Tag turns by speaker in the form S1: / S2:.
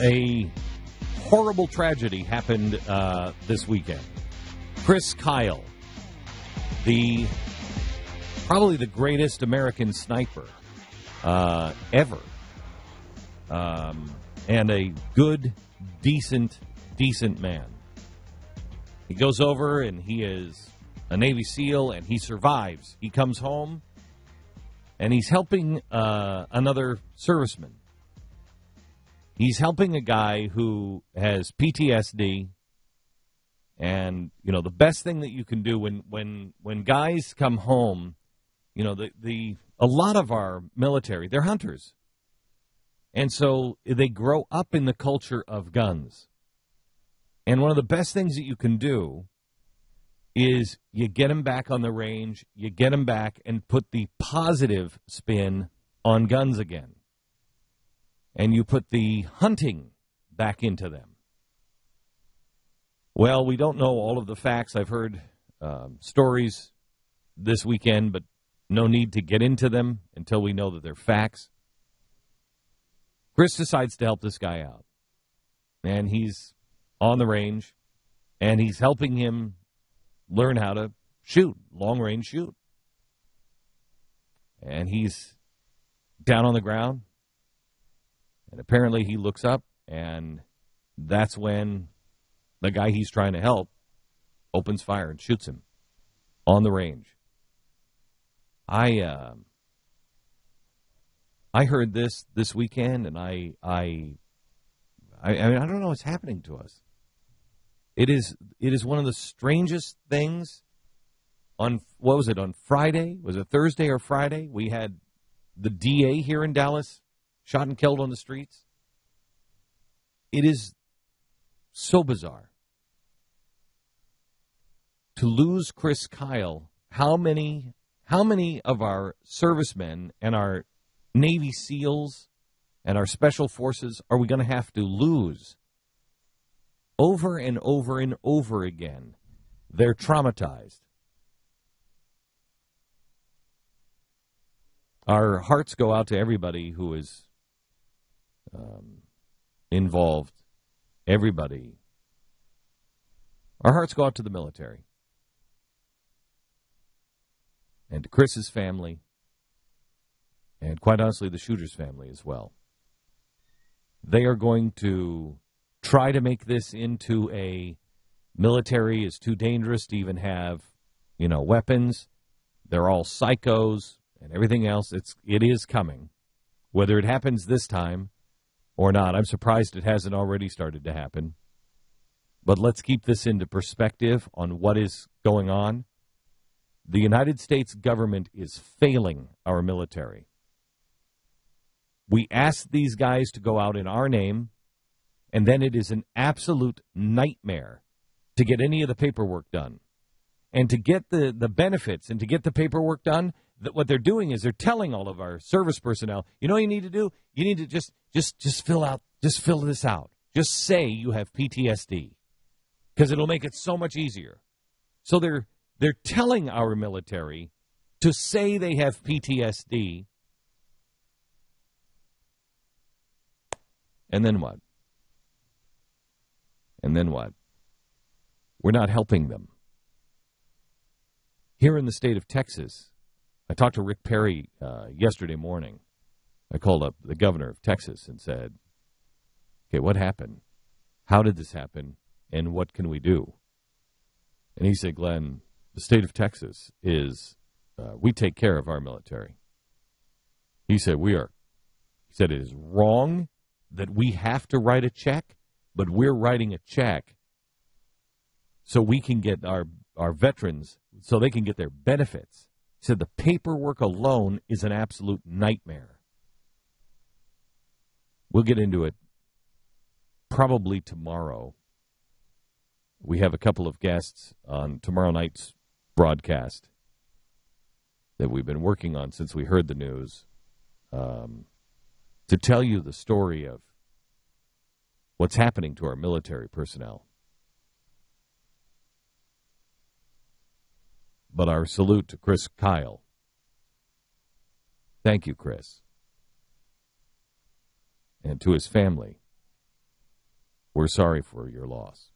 S1: A horrible tragedy happened this weekend. Chris Kyle, probably the greatest American sniper ever, and a good, decent man. He goes over and he is a Navy SEAL and he survives. He comes home and he's helping another serviceman. He's helping a guy who has PTSD, and the best thing that you can do when guys come home, a lot of our military, they're hunters, and so they grow up in the culture of guns. And one of the best things that you can do is you get them back on the range, you get them back and put the positive spin on guns again. And you put the hunting back into them. Well, we don't know all of the facts. I've heard stories this weekend, but no need to get into them until we know that they're facts. Chris decides to help this guy out. And he's on the range, and he's helping him learn how to shoot, long-range shoot. And he's down on the ground. And apparently he looks up, and that's when the guy he's trying to help opens fire and shoots him on the range. I heard this weekend, and I mean, I don't know what's happening to us. It is one of the strangest things. On what was it, on Friday? Was it Thursday or Friday? We had the DA here in Dallas shot and killed on the streets. It is so bizarre. To lose Chris Kyle, how many of our servicemen and our Navy SEALs and our Special Forces are we going to have to lose? Over and over and over again. They're traumatized. Our hearts go out to everybody who is involved, everybody. Our hearts go out to the military and to Chris's family, and quite honestly, the shooter's family as well. They are going to try to make this into a military is too dangerous to even have, weapons. They're all psychos and everything else. It is coming, whether it happens this time or not. I'm surprised it hasn't already started to happen. But let's keep this into perspective on what is going on. The United States government is failing our military. We asked these guys to go out in our name, and then it is an absolute nightmare to get any of the paperwork done. And to get the benefits and to get the paperwork done, what they're doing is they're telling all of our service personnel, what you need to do? You need to just fill this out. Just say you have PTSD, because it'll make it so much easier. So they're telling our military to say they have PTSD, and then what? And then what? We're not helping them. Here in the state of Texas, I talked to Rick Perry yesterday morning. I called up the governor of Texas and said, okay, what happened? How did this happen? And what can we do? And he said, Glenn, the state of Texas is, we take care of our military. He said, He said, it is wrong that we have to write a check, but we're writing a check so we can get our veterans, so they can get their benefits. He said the paperwork alone is an absolute nightmare. We'll get into it probably tomorrow. We have a couple of guests on tomorrow night's broadcast that we've been working on since we heard the news, to tell you the story of what's happening to our military personnel. But our salute to Chris Kyle. Thank you, Chris. And to his family. We're sorry for your loss.